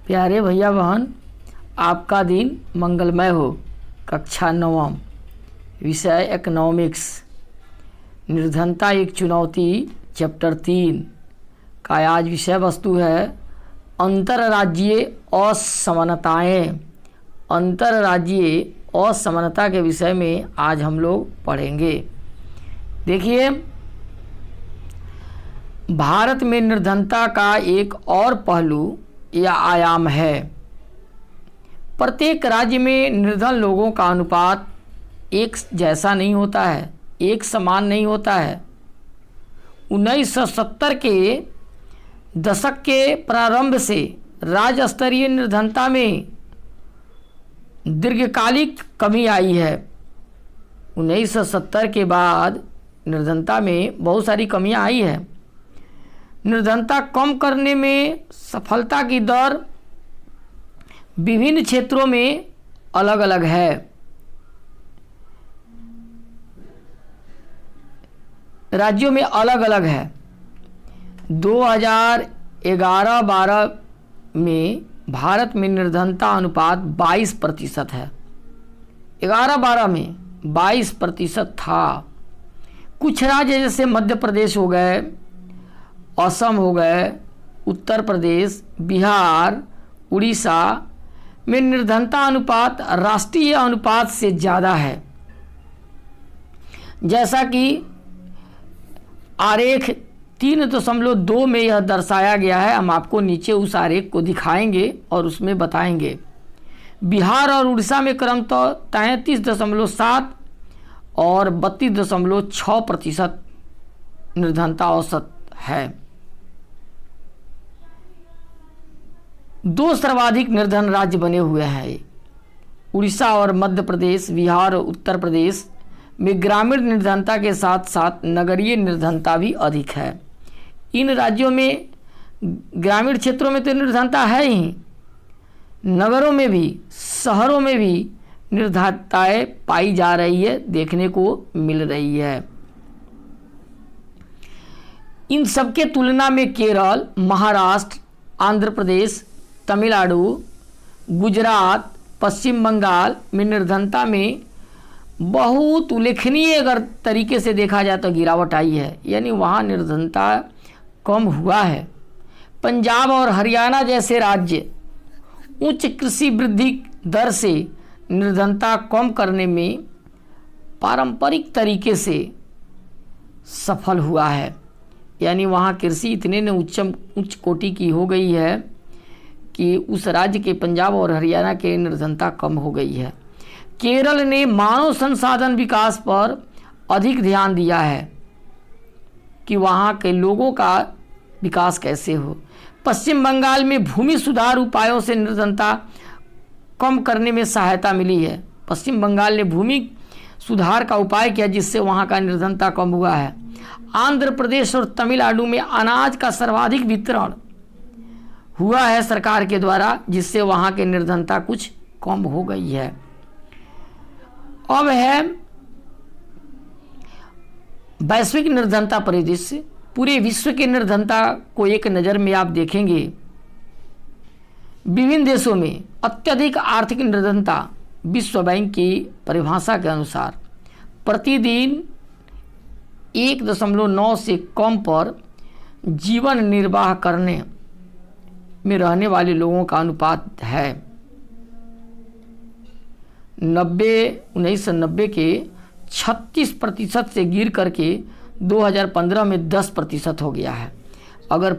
प्यारे भैया बहन, आपका दिन मंगलमय हो। कक्षा 9, विषय इकोनॉमिक्स, निर्धनता एक चुनौती, चैप्टर 3 का आज विषय वस्तु है अंतर्राज्यीय असमानताएं। अंतर्राज्यीय असमानता के विषय में आज हम लोग पढ़ेंगे। देखिए, भारत में निर्धनता का एक और पहलू या आयाम है। प्रत्येक राज्य में निर्धन लोगों का अनुपात एक जैसा नहीं होता है, एक समान नहीं होता है। 1970 के दशक के प्रारंभ से राज्य स्तरीय निर्धनता में दीर्घकालिक कमी आई है। 1970 के बाद निर्धनता में बहुत सारी कमियां आई है। निर्धनता कम करने में सफलता की दर विभिन्न क्षेत्रों में अलग अलग है। राज्यों में अलग अलग है। 2011-12 में भारत में निर्धनता अनुपात 22% है। 11-12 में 22% था। कुछ राज्य जैसे मध्य प्रदेश हो गए, असम हो गए, उत्तर प्रदेश, बिहार, उड़ीसा में निर्धनता अनुपात राष्ट्रीय अनुपात से ज़्यादा है। जैसा कि आरेख 3.2 में यह दर्शाया गया है। हम आपको नीचे उस आरेख को दिखाएंगे और उसमें बताएंगे। बिहार और उड़ीसा में क्रमतः 33.7 और 32.6% निर्धनता औसत है। 2 सर्वाधिक निर्धन राज्य बने हुए हैं। उड़ीसा और मध्य प्रदेश, बिहार और उत्तर प्रदेश में ग्रामीण निर्धनता के साथ साथ नगरीय निर्धनता भी अधिक है। इन राज्यों में ग्रामीण क्षेत्रों में तो निर्धनता है ही, नगरों में भी, शहरों में भी निर्धनताएं पाई जा रही है, देखने को मिल रही है। इन सबके तुलना में केरल, महाराष्ट्र, आंध्र प्रदेश, तमिलनाडु, गुजरात, पश्चिम बंगाल में निर्धनता में बहुत उल्लेखनीय अगर तरीके से देखा जाए तो गिरावट आई है, यानी वहाँ निर्धनता कम हुआ है। पंजाब और हरियाणा जैसे राज्य उच्च कृषि वृद्धि दर से निर्धनता कम करने में पारंपरिक तरीके से सफल हुआ है। यानी वहाँ कृषि इतने ने उच्च कोटि की हो गई है कि उस राज्य के पंजाब और हरियाणा के निर्धनता कम हो गई है। केरल ने मानव संसाधन विकास पर अधिक ध्यान दिया है कि वहाँ के लोगों का विकास कैसे हो। पश्चिम बंगाल में भूमि सुधार उपायों से निर्धनता कम करने में सहायता मिली है। पश्चिम बंगाल ने भूमि सुधार का उपाय किया जिससे वहाँ का निर्धनता कम हुआ है। आंध्र प्रदेश और तमिलनाडु में अनाज का सर्वाधिक वितरण हुआ है सरकार के द्वारा, जिससे वहाँ के निर्धनता कुछ कम हो गई है। अब है वैश्विक निर्धनता परिदृश्य। पूरे विश्व के निर्धनता को एक नज़र में आप देखेंगे। विभिन्न देशों में अत्यधिक आर्थिक निर्धनता विश्व बैंक की परिभाषा के अनुसार प्रतिदिन 1.9 से कम पर जीवन निर्वाह करने में रहने वाले लोगों का अनुपात है। 1990 के 36% से गिर करके 2015 में 10% हो गया है। अगर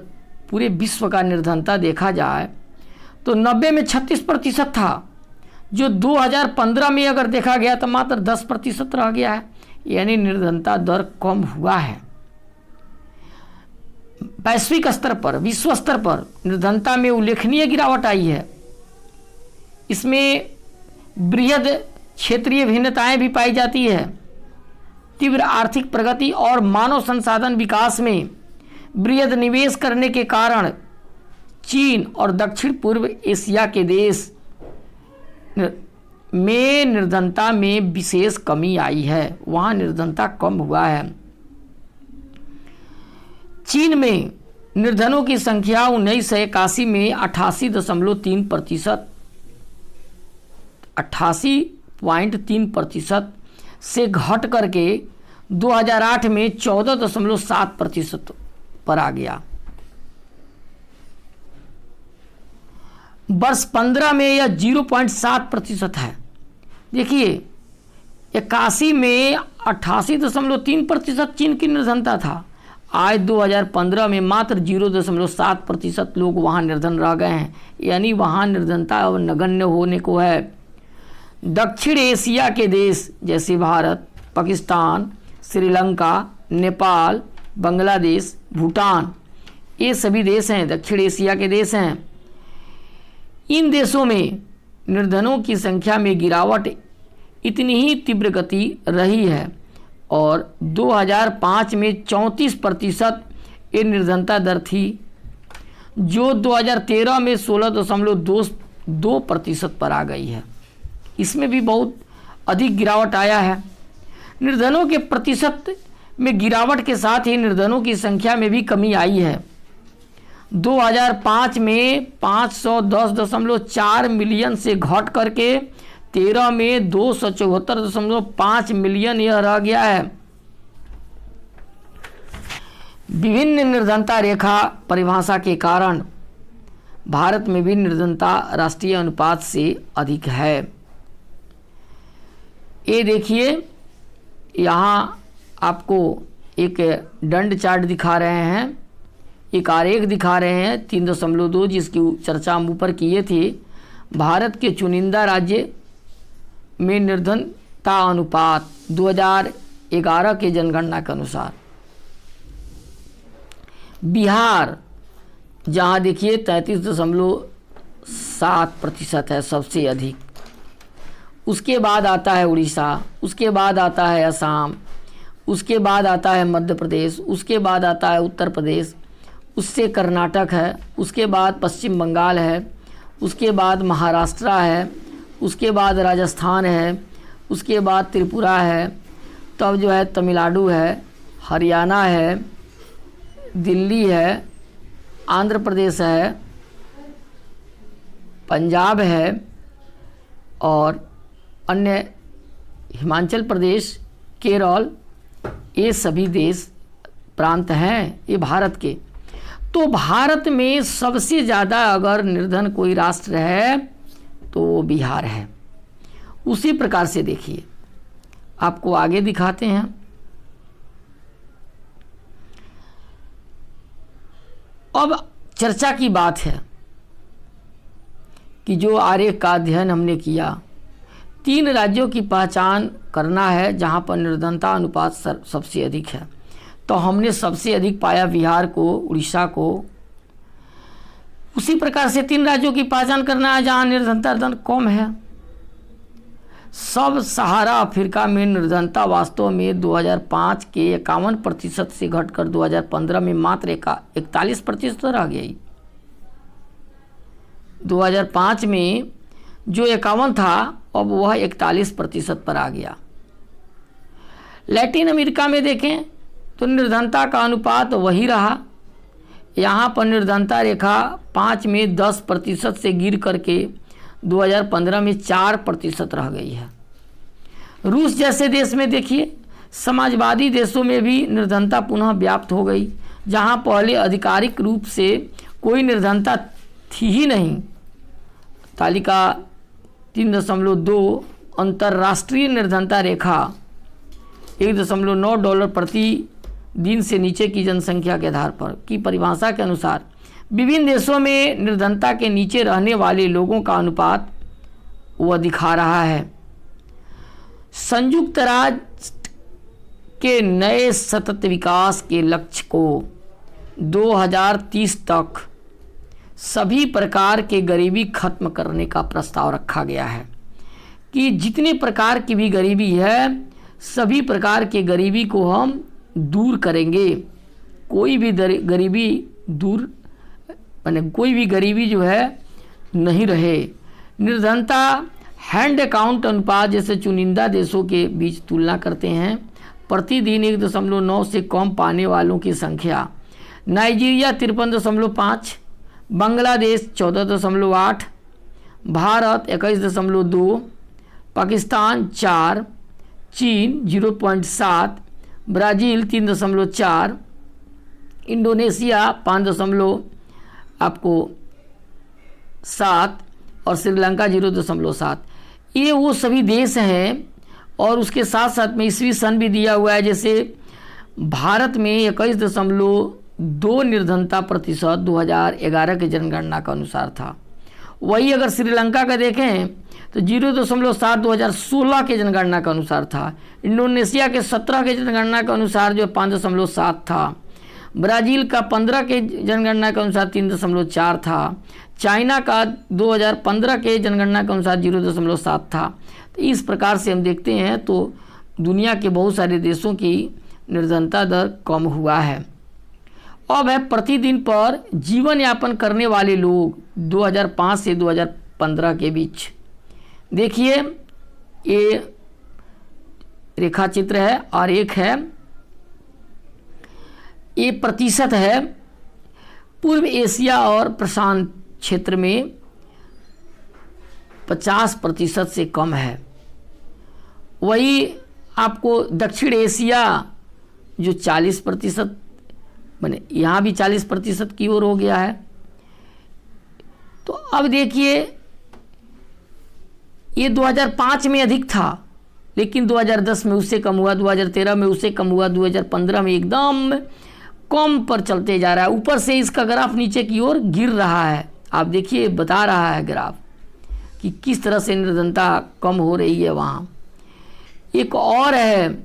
पूरे विश्व का निर्धनता देखा जाए तो 90 में 36% था, जो 2015 में अगर देखा गया तो मात्र 10% रह गया है। यानी निर्धनता दर कम हुआ है। वैश्विक स्तर पर, विश्व स्तर पर निर्धनता में उल्लेखनीय गिरावट आई है। इसमें बृहद क्षेत्रीय भिन्नताएं भी पाई जाती है। तीव्र आर्थिक प्रगति और मानव संसाधन विकास में बृहद निवेश करने के कारण चीन और दक्षिण पूर्व एशिया के देश में निर्धनता में विशेष कमी आई है। वहाँ निर्धनता कम हुआ है। चीन में निर्धनों की संख्या 1981 में 88.3%, 88.3% से घट करके 2008 में 14.7% पर आ गया। वर्ष 15 में यह 0.7% है। देखिए 81 में 88.3% चीन की निर्धनता था, आज 2015 में मात्र 0.7% लोग वहाँ निर्धन रह गए हैं, यानी वहाँ निर्धनता अब नगण्य होने को है। दक्षिण एशिया के देश जैसे भारत, पाकिस्तान, श्रीलंका, नेपाल, बांग्लादेश, भूटान, ये सभी देश हैं, दक्षिण एशिया के देश हैं। इन देशों में निर्धनों की संख्या में गिरावट इतनी ही तीव्र गति रही है और 2005 में 34% ये निर्धनता दर थी, जो 2013 में 16.2% पर आ गई है। इसमें भी बहुत अधिक गिरावट आया है। निर्धनों के प्रतिशत में गिरावट के साथ ही निर्धनों की संख्या में भी कमी आई है। 2005 में 510.4 मिलियन से घट करके 13 में 274.5 मिलियन यह रह गया है। विभिन्न निर्धनता रेखा परिभाषा के कारण भारत में भी निर्धनता राष्ट्रीय अनुपात से अधिक है। ये देखिए, यहाँ आपको एक दंड चार्ट दिखा रहे हैं, एक आरेख दिखा रहे हैं 3.2, जिसकी चर्चा हम ऊपर किए थे। भारत के चुनिंदा राज्य में निर्धनता अनुपात 2011 के जनगणना के अनुसार बिहार, जहाँ देखिए 33.7% है, सबसे अधिक। उसके बाद आता है उड़ीसा, उसके बाद आता है असम, उसके बाद आता है मध्य प्रदेश, उसके बाद आता है उत्तर प्रदेश, उससे कर्नाटक है, उसके बाद पश्चिम बंगाल है, उसके बाद महाराष्ट्र है, उसके बाद राजस्थान है, उसके बाद त्रिपुरा है, तब जो है तमिलनाडु है, हरियाणा है, दिल्ली है, आंध्र प्रदेश है, पंजाब है और अन्य हिमाचल प्रदेश, केरल, ये सभी देश प्रांत हैं ये भारत के। तो भारत में सबसे ज़्यादा अगर निर्धन कोई राष्ट्र है तो वो बिहार है। उसी प्रकार से देखिए, आपको आगे दिखाते हैं। अब चर्चा की बात है कि जो आरेख का अध्ययन हमने किया, 3 राज्यों की पहचान करना है जहां पर निर्धनता अनुपात सबसे अधिक है। तो हमने सबसे अधिक पाया बिहार को, उड़ीसा को। उसी प्रकार से 3 राज्यों की पहचान करना है जहां निर्धनता दर कम है। सब सहारा अफ्रीका में निर्धनता वास्तव में 2005 के 51% से घटकर 2015 में मात्र 41% रह गई। 2005 में जो 51 था अब वह 41% पर आ गया। लैटिन अमेरिका में देखें तो निर्धनता का अनुपात वही रहा। यहाँ पर निर्धनता रेखा 5 में 10% से गिर करके 2015 में 4% रह गई है। रूस जैसे देश में देखिए, समाजवादी देशों में भी निर्धनता पुनः व्याप्त हो गई। जहाँ पहले आधिकारिक रूप से कोई निर्धनता थी ही नहीं। तालिका 3.2 अंतर्राष्ट्रीय निर्धनता रेखा $1.9 प्रति दिन से नीचे की जनसंख्या के आधार पर की परिभाषा के अनुसार विभिन्न देशों में निर्धनता के नीचे रहने वाले लोगों का अनुपात वह दिखा रहा है। संयुक्त राष्ट्र के नए सतत विकास के लक्ष्य को 2030 तक सभी प्रकार के गरीबी खत्म करने का प्रस्ताव रखा गया है कि जितने प्रकार की भी गरीबी है सभी प्रकार के गरीबी को हम दूर करेंगे। कोई भी गरीबी दूर माने कोई भी गरीबी जो है नहीं रहे। निर्धनता हैंड अकाउंट अनुपात जैसे चुनिंदा देशों के बीच तुलना करते हैं। प्रतिदिन 1.9 से कम पाने वालों की संख्या नाइजीरिया 53.5, बांग्लादेश 14.8, भारत 21.2, पाकिस्तान 4, चीन 0.7, ब्राज़ील 3.4, इंडोनेशिया 5.7 और श्रीलंका 0.7। ये वो सभी देश हैं। और उसके साथ साथ में ईस्वी सन भी दिया हुआ है। जैसे भारत में 21.2 निर्धनता प्रतिशत 2011 की जनगणना के अनुसार था। वही अगर श्रीलंका का देखें तो 0.7 2016 के जनगणना के अनुसार था। इंडोनेशिया के 17 के जनगणना के अनुसार जो 5.7 था। ब्राज़ील का 15 के जनगणना के अनुसार 3.4 था। चाइना का 2015 के जनगणना के अनुसार 0.7 था। तो इस प्रकार से हम देखते हैं तो दुनिया के बहुत सारे देशों की निर्धनता दर कम हुआ है। अब है प्रतिदिन पर जीवन यापन करने वाले लोग 2005 से 2015 के बीच। देखिए ये रेखा चित्र है और एक है ये प्रतिशत है। पूर्व एशिया और प्रशांत क्षेत्र में 50% से कम है। वही आपको दक्षिण एशिया जो 40% बने, यहाँ भी 40% की ओर हो गया है। तो अब देखिए ये 2005 में अधिक था, लेकिन 2010 में उससे कम हुआ, 2013 में उससे कम हुआ, 2015 में एकदम कम पर चलते जा रहा है। ऊपर से इसका ग्राफ नीचे की ओर गिर रहा है। आप देखिए बता रहा है ग्राफ कि किस तरह से निर्धनता कम हो रही है वहाँ। एक और है,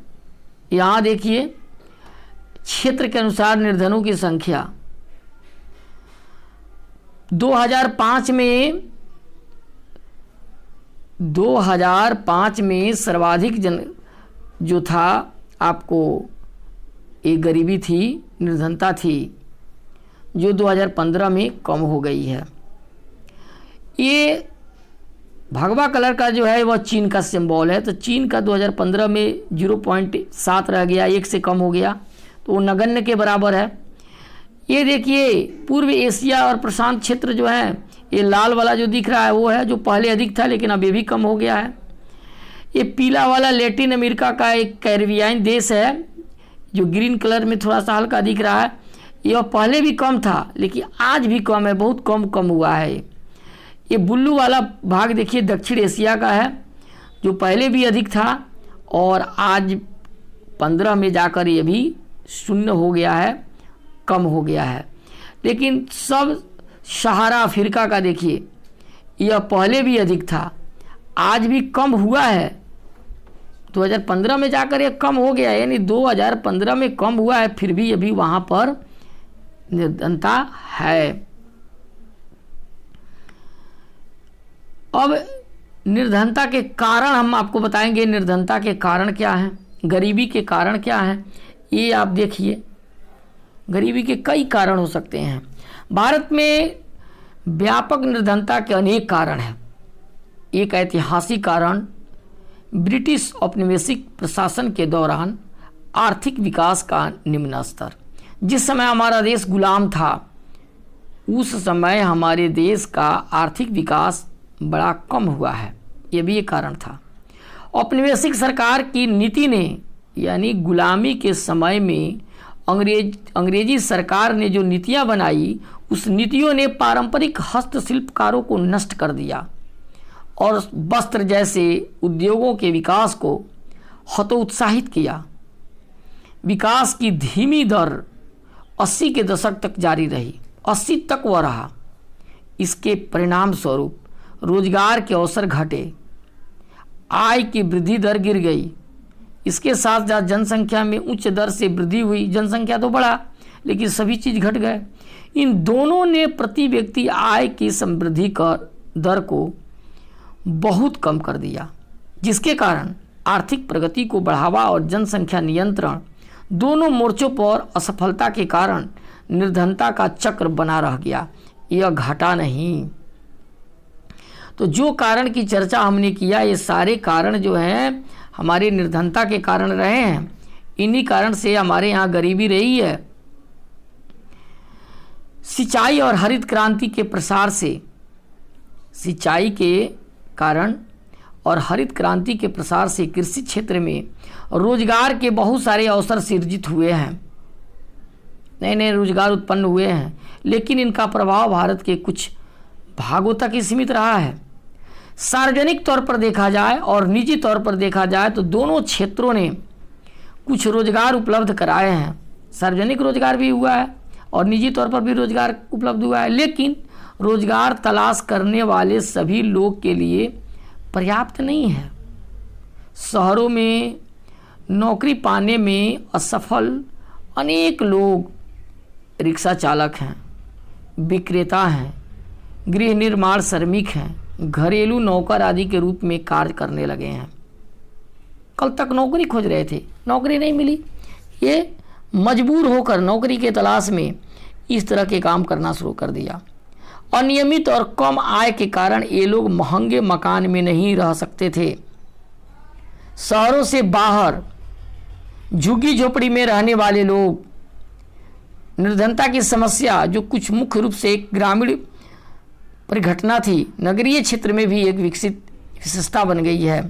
यहाँ देखिए क्षेत्र के अनुसार निर्धनों की संख्या 2005 में सर्वाधिक जन जो था आपको एक गरीबी थी, निर्धनता थी, जो 2015 में कम हो गई है। ये भगवा कलर का जो है वह चीन का सिंबल है। तो चीन का 2015 में 0.7 रह गया, 1 से कम हो गया, तो वो नगण्य के बराबर है। ये देखिए पूर्व एशिया और प्रशांत क्षेत्र जो है, ये लाल वाला जो दिख रहा है वो है जो पहले अधिक था लेकिन अब ये भी कम हो गया है। ये पीला वाला लैटिन अमेरिका का एक कैरिबियाई देश है जो ग्रीन कलर में थोड़ा सा हल्का दिख रहा है। यह पहले भी कम था लेकिन आज भी कम है, बहुत कम हुआ है। ये ब्लू वाला भाग देखिए दक्षिण एशिया का है जो पहले भी अधिक था और आज 15 में जाकर ये भी शून्य हो गया है, कम हो गया है। लेकिन सब सहारा अफ्रीका का देखिए, यह पहले भी अधिक था, आज भी कम हुआ है। 2015 में जाकर ये कम हो गया, यानी 2015 में कम हुआ है, फिर भी अभी वहाँ पर निर्धनता है। अब निर्धनता के कारण हम आपको बताएंगे, निर्धनता के कारण क्या हैं, गरीबी के कारण क्या हैं। ये आप देखिए, गरीबी के कई कारण हो सकते हैं। भारत में व्यापक निर्धनता के अनेक कारण हैं। एक ऐतिहासिक कारण ब्रिटिश औपनिवेशिक प्रशासन के दौरान आर्थिक विकास का निम्न स्तर। जिस समय हमारा देश गुलाम था उस समय हमारे देश का आर्थिक विकास बड़ा कम हुआ है, ये भी एक कारण था। औपनिवेशिक सरकार की नीति ने, यानी गुलामी के समय में अंग्रेजी सरकार ने जो नीतियां बनाई, उस नीतियों ने पारंपरिक हस्तशिल्पकारों को नष्ट कर दिया और वस्त्र जैसे उद्योगों के विकास को हतोत्साहित किया। विकास की धीमी दर 80 के दशक तक जारी रही, 80 तक वह रहा। इसके परिणाम स्वरूप रोजगार के अवसर घटे, आय की वृद्धि दर गिर गई। इसके साथ साथ जनसंख्या में उच्च दर से वृद्धि हुई, जनसंख्या तो बढ़ा लेकिन सभी चीज़ घट गए। इन दोनों ने प्रति व्यक्ति आय की समृद्धि कर दर को बहुत कम कर दिया, जिसके कारण आर्थिक प्रगति को बढ़ावा और जनसंख्या नियंत्रण दोनों मोर्चों पर असफलता के कारण निर्धनता का चक्र बना रह गया, यह घटा नहीं। तो जो कारण की चर्चा हमने किया, ये सारे कारण जो हैं हमारे निर्धनता के कारण रहे हैं। इन्हीं कारण से हमारे यहाँ गरीबी रही है। सिंचाई और हरित क्रांति के प्रसार से, सिंचाई के कारण और हरित क्रांति के प्रसार से कृषि क्षेत्र में रोजगार के बहुत सारे अवसर सृजित हुए हैं, नए नए रोजगार उत्पन्न हुए हैं, लेकिन इनका प्रभाव भारत के कुछ भागों तक ही सीमित रहा है। सार्वजनिक तौर पर देखा जाए और निजी तौर पर देखा जाए तो दोनों क्षेत्रों ने कुछ रोजगार उपलब्ध कराए हैं। सार्वजनिक रोजगार भी हुआ है और निजी तौर पर भी रोजगार उपलब्ध हुआ है, लेकिन रोजगार तलाश करने वाले सभी लोग के लिए पर्याप्त नहीं है। शहरों में नौकरी पाने में असफल अनेक लोग रिक्शा चालक हैं, विक्रेता हैं, गृह निर्माण श्रमिक हैं, घरेलू नौकर आदि के रूप में कार्य करने लगे हैं। कल तक नौकरी खोज रहे थे, नौकरी नहीं मिली, ये मजबूर होकर नौकरी के तलाश में इस तरह के काम करना शुरू कर दिया। अनियमित और कम आय के कारण ये लोग महंगे मकान में नहीं रह सकते थे। शहरों से बाहर झुग्गी झोपड़ी में रहने वाले लोग, निर्धनता की समस्या जो कुछ मुख्य रूप से एक ग्रामीण परिघटना थी, नगरीय क्षेत्र में भी एक विशेषता बन गई है।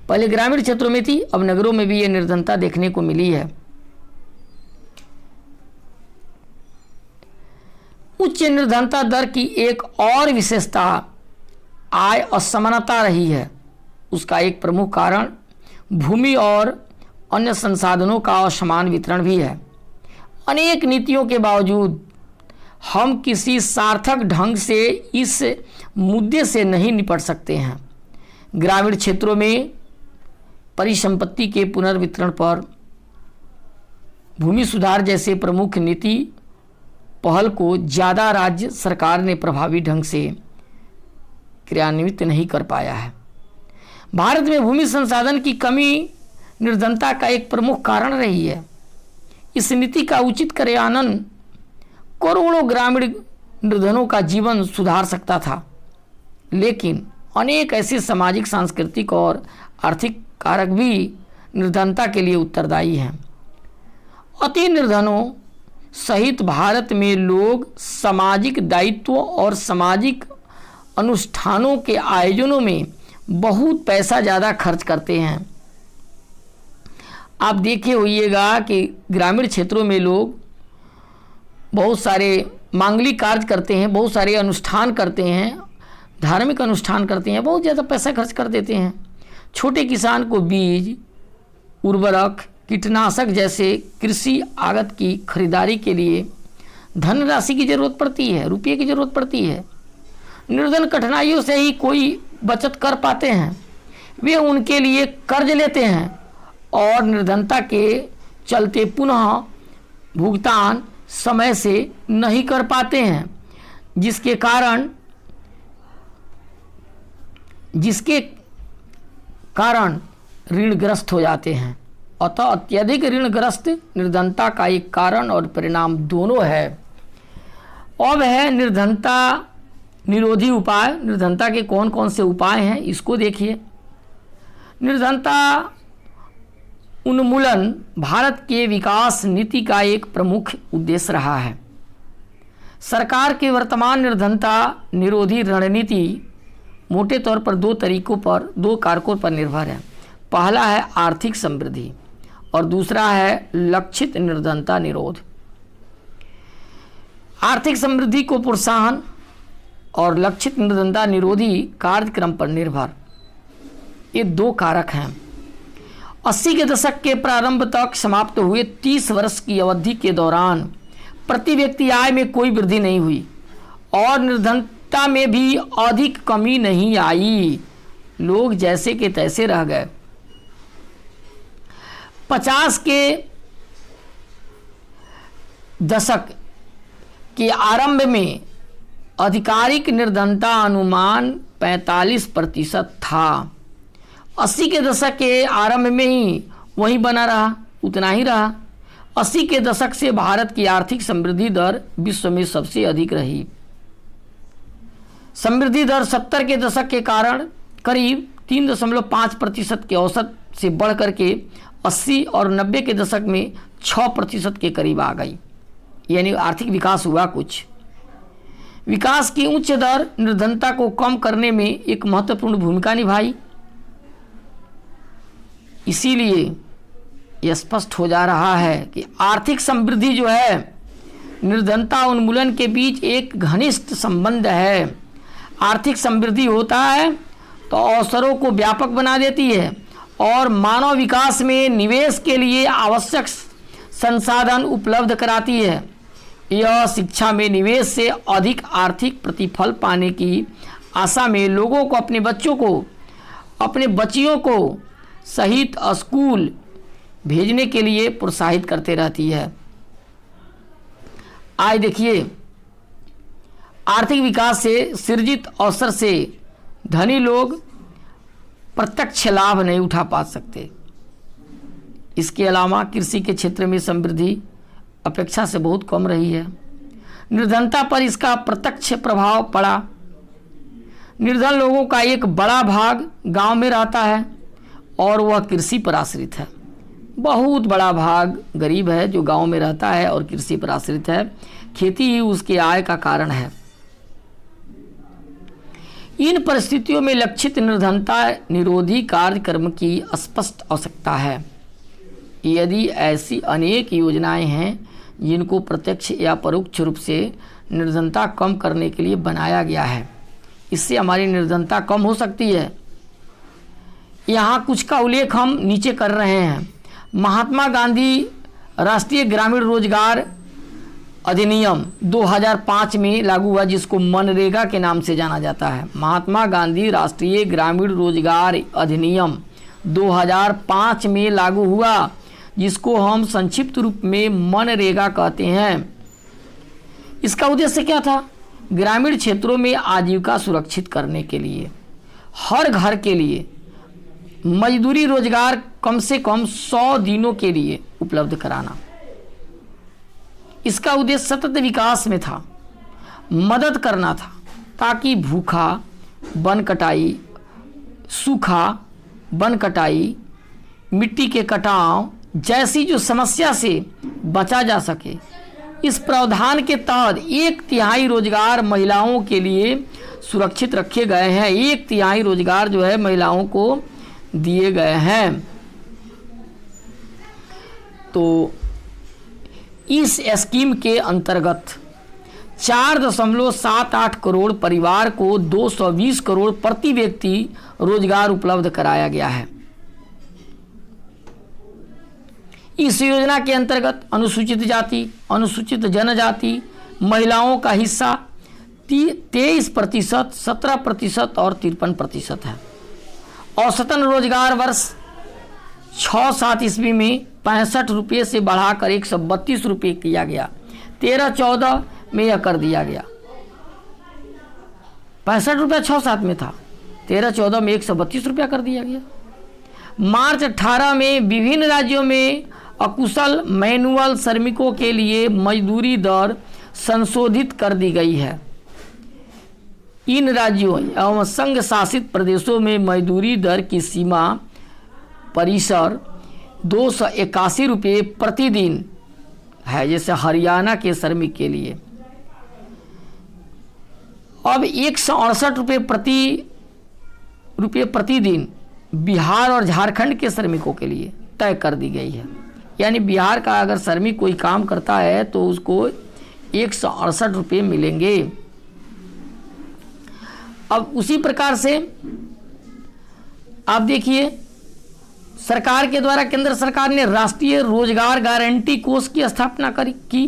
पहले ग्रामीण क्षेत्रों में थी, अब नगरों में भी ये निर्धनता देखने को मिली है। उच्च निर्धनता दर की एक और विशेषता आय असमानता रही है। उसका एक प्रमुख कारण भूमि और अन्य संसाधनों का असमान वितरण भी है। अनेक नीतियों के बावजूद हम किसी सार्थक ढंग से इस मुद्दे से नहीं निपट सकते हैं। ग्रामीण क्षेत्रों में परिसंपत्ति के पुनर्वितरण पर भूमि सुधार जैसे प्रमुख नीति पहल को ज़्यादा राज्य सरकार ने प्रभावी ढंग से क्रियान्वित नहीं कर पाया है। भारत में भूमि संसाधन की कमी निर्धनता का एक प्रमुख कारण रही है। इस नीति का उचित क्रियान्वयन करोड़ों ग्रामीण निर्धनों का जीवन सुधार सकता था, लेकिन अनेक ऐसे सामाजिक, सांस्कृतिक और आर्थिक कारक भी निर्धनता के लिए उत्तरदायी हैं। अति निर्धनों सहित भारत में लोग सामाजिक दायित्वों और सामाजिक अनुष्ठानों के आयोजनों में बहुत पैसा ज़्यादा खर्च करते हैं। आप देखे होइएगा कि ग्रामीण क्षेत्रों में लोग बहुत सारे मांगलिक कार्य करते हैं, बहुत सारे अनुष्ठान करते हैं, धार्मिक अनुष्ठान करते हैं, बहुत ज़्यादा पैसा खर्च कर देते हैं। छोटे किसान को बीज, उर्वरक, कीटनाशक जैसे कृषि आगत की खरीदारी के लिए धनराशि की ज़रूरत पड़ती है, रुपये की ज़रूरत पड़ती है। निर्धन कठिनाइयों से ही कोई बचत कर पाते हैं, वे उनके लिए कर्ज लेते हैं और निर्धनता के चलते पुनः भुगतान समय से नहीं कर पाते हैं, जिसके कारण ऋणग्रस्त हो जाते हैं। अतः अत्यधिक ऋणग्रस्त निर्धनता का एक कारण और परिणाम दोनों है। अब है निर्धनता निरोधी उपाय। निर्धनता के कौन कौन से उपाय हैं इसको देखिए। निर्धनता उन्मूलन भारत के विकास नीति का एक प्रमुख उद्देश्य रहा है। सरकार की वर्तमान निर्धनता निरोधी रणनीति मोटे तौर पर दो कारकों पर निर्भर है। पहला है आर्थिक समृद्धि और दूसरा है लक्षित निर्धनता निरोध। आर्थिक समृद्धि को प्रोत्साहन और लक्षित निर्धनता निरोधी कार्यक्रम पर निर्भर, ये दो कारक हैं। 80 के दशक के प्रारंभ तक समाप्त हुए 30 वर्ष की अवधि के दौरान प्रति व्यक्ति आय में कोई वृद्धि नहीं हुई और निर्धनता में भी अधिक कमी नहीं आई। लोग जैसे के तैसे रह गए। 50 के दशक के आरंभ में आधिकारिक निर्धनता अनुमान 45% था। 80 के दशक के आरंभ में ही वही बना रहा, उतना ही रहा। 80 के दशक से भारत की आर्थिक समृद्धि दर विश्व में सबसे अधिक रही। समृद्धि दर 70 के दशक के कारण करीब 3.5% के औसत से बढ़कर के 80 और 90 के दशक में 6% के करीब आ गई। यानी आर्थिक विकास हुआ कुछ। विकास की उच्च दर निर्धनता को कम करने में एक महत्वपूर्ण भूमिका निभाई। इसीलिए यह स्पष्ट हो जा रहा है कि आर्थिक समृद्धि जो है निर्धनता उन्मूलन के बीच एक घनिष्ठ संबंध है। आर्थिक समृद्धि होता है तो अवसरों को व्यापक बना देती है और मानव विकास में निवेश के लिए आवश्यक संसाधन उपलब्ध कराती है। यह शिक्षा में निवेश से अधिक आर्थिक प्रतिफल पाने की आशा में लोगों को अपने बच्चियों को सहित स्कूल भेजने के लिए प्रोत्साहित करते रहती है। आज देखिए, आर्थिक विकास से सृजित अवसर से धनी लोग प्रत्यक्ष लाभ नहीं उठा पा सकते। इसके अलावा कृषि के क्षेत्र में समृद्धि अपेक्षा से बहुत कम रही है। निर्धनता पर इसका प्रत्यक्ष प्रभाव पड़ा। निर्धन लोगों का एक बड़ा भाग गांव में रहता है और वह कृषि पर आश्रित है। बहुत बड़ा भाग गरीब है जो गांव में रहता है और कृषि पर आश्रित है। खेती ही उसके आय का कारण है। इन परिस्थितियों में लक्षित निर्धनता निरोधी कार्यक्रम की स्पष्ट आवश्यकता है। यदि ऐसी अनेक योजनाएं हैं जिनको प्रत्यक्ष या परोक्ष रूप से निर्धनता कम करने के लिए बनाया गया है, इससे हमारी निर्धनता कम हो सकती है। यहाँ कुछ का उल्लेख हम नीचे कर रहे हैं। महात्मा गांधी राष्ट्रीय ग्रामीण रोजगार अधिनियम 2005 में लागू हुआ, जिसको मनरेगा के नाम से जाना जाता है। महात्मा गांधी राष्ट्रीय ग्रामीण रोजगार अधिनियम 2005 में लागू हुआ, जिसको हम संक्षिप्त रूप में मनरेगा कहते हैं। इसका उद्देश्य क्या था? ग्रामीण क्षेत्रों में आजीविका सुरक्षित करने के लिए हर घर के लिए मजदूरी रोजगार कम से कम 100 दिनों के लिए उपलब्ध कराना। इसका उद्देश्य सतत विकास में था, मदद करना था, ताकि भूखा, वन कटाई, सूखा, वन कटाई, मिट्टी के कटाव जैसी जो समस्या से बचा जा सके। इस प्रावधान के तहत 1/3 रोजगार महिलाओं के लिए सुरक्षित रखे गए हैं। 1/3 रोजगार जो है महिलाओं को दिए गए हैं। तो इस स्कीम के अंतर्गत 4.78 करोड़ परिवार को 220 करोड़ प्रति व्यक्ति रोजगार उपलब्ध कराया गया है। इस योजना के अंतर्गत अनुसूचित जाति, अनुसूचित जनजाति महिलाओं का हिस्सा 23%, 17% और 53% है। औसतन रोजगार वर्ष 6-7 ईस्वी में 65 रुपये से बढ़ाकर 132 रुपये किया गया। 13-14 में यह कर दिया गया। 65 रुपया 6-7 में था, 13-14 में 132 रुपया कर दिया गया। मार्च 18 में विभिन्न राज्यों में अकुशल मैनुअल श्रमिकों के लिए मजदूरी दर संशोधित कर दी गई है। इन राज्यों एवं संघ शासित प्रदेशों में मजदूरी दर की सीमा परिसर 281 रुपये प्रतिदिन है, जैसे हरियाणा के श्रमिक के लिए। अब 168 रुपये प्रतिदिन बिहार और झारखंड के श्रमिकों के लिए तय कर दी गई है। यानी बिहार का अगर श्रमिक कोई काम करता है तो उसको 168 रुपये मिलेंगे। अब उसी प्रकार से आप देखिए, सरकार के द्वारा केंद्र सरकार ने राष्ट्रीय रोजगार गारंटी कोष की स्थापना की।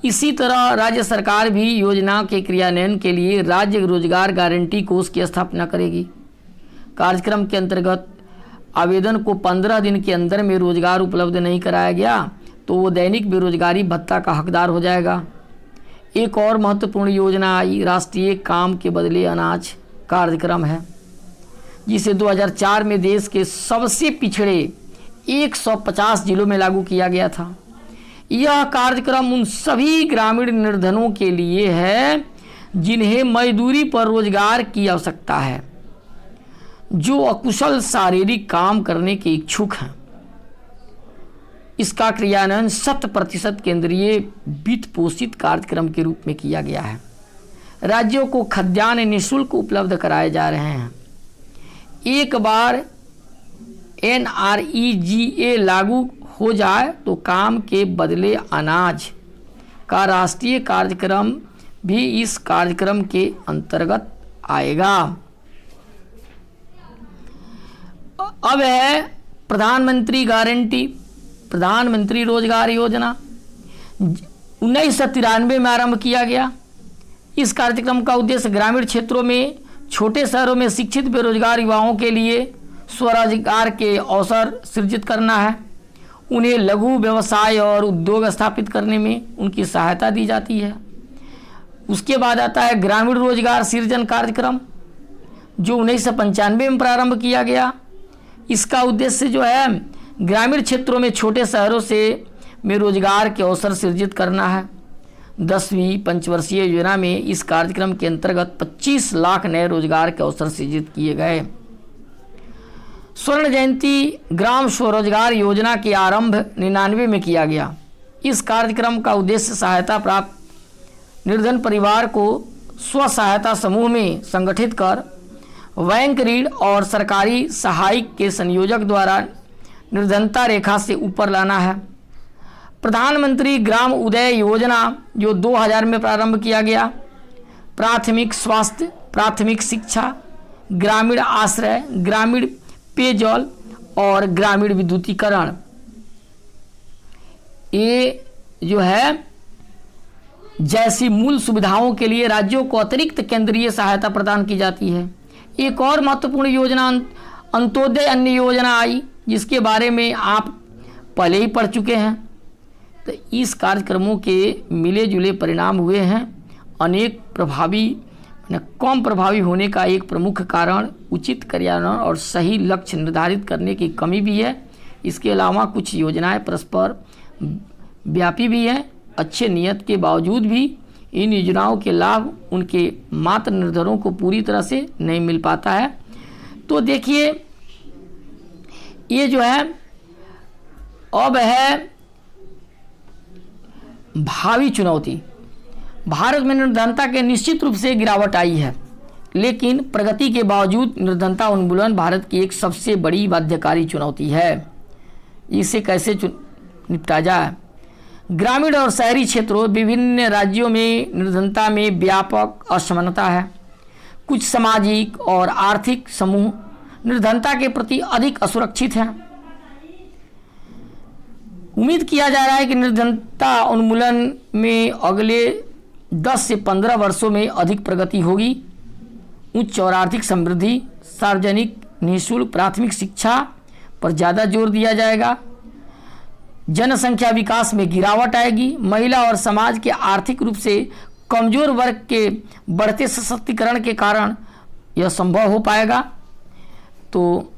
इसी तरह राज्य सरकार भी योजना के क्रियान्वयन के लिए राज्य रोजगार गारंटी कोष की स्थापना करेगी। कार्यक्रम के अंतर्गत आवेदन को 15 दिन के अंदर में रोजगार उपलब्ध नहीं कराया गया तो वो दैनिक बेरोजगारी भत्ता का हकदार हो जाएगा। एक और महत्वपूर्ण योजना आई, राष्ट्रीय काम के बदले अनाज कार्यक्रम है, जिसे 2004 में देश के सबसे पिछड़े 150 जिलों में लागू किया गया था। यह कार्यक्रम उन सभी ग्रामीण निर्धनों के लिए है जिन्हें मजदूरी पर रोजगार की आवश्यकता है, जो अकुशल शारीरिक काम करने के इच्छुक हैं। इसका क्रियान्वयन 100% केंद्रीय वित्त पोषित कार्यक्रम के रूप में किया गया है। राज्यों को खाद्यान्न निःशुल्क उपलब्ध कराए जा रहे हैं। एक बार NREGA लागू हो जाए तो काम के बदले अनाज का राष्ट्रीय कार्यक्रम भी इस कार्यक्रम के अंतर्गत आएगा। अब है प्रधानमंत्री रोजगार योजना 1993 में आरंभ किया गया। इस कार्यक्रम का उद्देश्य ग्रामीण क्षेत्रों में छोटे शहरों में शिक्षित बेरोजगार युवाओं के लिए स्वरोजगार के अवसर सृजित करना है। उन्हें लघु व्यवसाय और उद्योग स्थापित करने में उनकी सहायता दी जाती है। उसके बाद आता है ग्रामीण रोजगार सृजन कार्यक्रम जो 1995 में प्रारंभ किया गया। इसका उद्देश्य जो है ग्रामीण क्षेत्रों में छोटे शहरों में रोजगार के अवसर सृजित करना है। 10वीं पंचवर्षीय योजना में इस कार्यक्रम के अंतर्गत 25 लाख नए रोजगार के अवसर सृजित किए गए। स्वर्ण जयंती ग्राम स्वरोजगार योजना के आरंभ 99 में किया गया। इस कार्यक्रम का उद्देश्य सहायता प्राप्त निर्धन परिवार को स्व सहायता समूह में संगठित कर बैंक ऋण और सरकारी सहायक के संयोजक द्वारा निर्धनता रेखा से ऊपर लाना है। प्रधानमंत्री ग्राम उदय योजना जो 2000 में प्रारंभ किया गया, प्राथमिक स्वास्थ्य, प्राथमिक शिक्षा, ग्रामीण आश्रय, ग्रामीण पेयजल और ग्रामीण विद्युतीकरण, ये जो है जैसी मूल सुविधाओं के लिए राज्यों को अतिरिक्त केंद्रीय सहायता प्रदान की जाती है। एक और महत्वपूर्ण योजना अंत्योदय अन्न योजना आई जिसके बारे में आप पहले ही पढ़ चुके हैं। तो इस कार्यक्रमों के मिले जुले परिणाम हुए हैं। अनेक कम प्रभावी होने का एक प्रमुख कारण उचित क्रियान्वयन और सही लक्ष्य निर्धारित करने की कमी भी है। इसके अलावा कुछ योजनाएं परस्पर व्यापी भी हैं। अच्छे नियत के बावजूद भी इन योजनाओं के लाभ उनके मात्र निर्धनों को पूरी तरह से नहीं मिल पाता है। तो देखिए ये जो है अब है भावी चुनौती। भारत में निर्धनता के निश्चित रूप से गिरावट आई है, लेकिन प्रगति के बावजूद निर्धनता उन्मूलन भारत की एक सबसे बड़ी बाध्यकारी चुनौती है। इसे कैसे निपटा जाए? ग्रामीण और शहरी क्षेत्रों विभिन्न राज्यों में निर्धनता में व्यापक असमानता है। कुछ सामाजिक और आर्थिक समूह निर्धनता के प्रति अधिक असुरक्षित हैं। उम्मीद किया जा रहा है कि निर्धनता उन्मूलन में अगले 10 से 15 वर्षों में अधिक प्रगति होगी। उच्च और आर्थिक समृद्धि, सार्वजनिक निःशुल्क प्राथमिक शिक्षा पर ज़्यादा जोर दिया जाएगा। जनसंख्या विकास में गिरावट आएगी। महिला और समाज के आर्थिक रूप से कमजोर वर्ग के बढ़ते सशक्तिकरण के कारण यह संभव हो पाएगा। तो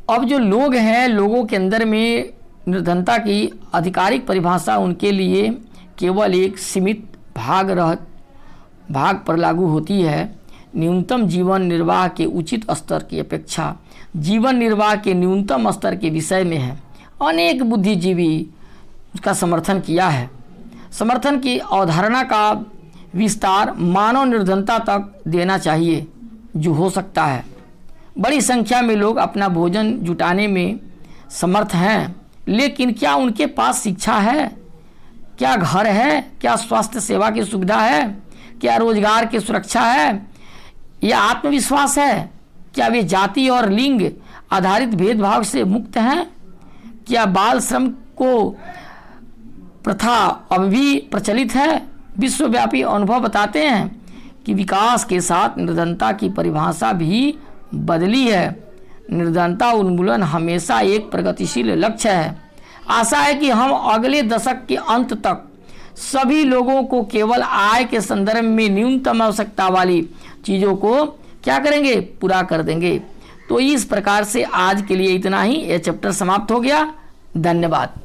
अब जो लोग हैं, लोगों के अंदर में निर्धनता की आधिकारिक परिभाषा उनके लिए केवल एक सीमित भाग पर लागू होती है। न्यूनतम जीवन निर्वाह के उचित स्तर की अपेक्षा जीवन निर्वाह के न्यूनतम स्तर के विषय में है। अनेक बुद्धिजीवी उसका समर्थन किया है। समर्थन की अवधारणा का विस्तार मानव निर्धनता तक देना चाहिए जो हो सकता है। बड़ी संख्या में लोग अपना भोजन जुटाने में समर्थ हैं, लेकिन क्या उनके पास शिक्षा है? क्या घर है? क्या स्वास्थ्य सेवा की सुविधा है? क्या रोजगार की सुरक्षा है? या आत्मविश्वास है? क्या वे जाति और लिंग आधारित भेदभाव से मुक्त हैं? क्या बाल श्रम को प्रथा अब भी प्रचलित है? विश्वव्यापी अनुभव बताते हैं कि विकास के साथ निर्धनता की परिभाषा भी बदली है। निर्धनता उन्मूलन हमेशा एक प्रगतिशील लक्ष्य है। आशा है कि हम अगले दशक के अंत तक सभी लोगों को केवल आय के संदर्भ में न्यूनतम आवश्यकता वाली चीज़ों को क्या करेंगे? पूरा कर देंगे। तो इस प्रकार से आज के लिए इतना ही। यह चैप्टर समाप्त हो गया। धन्यवाद।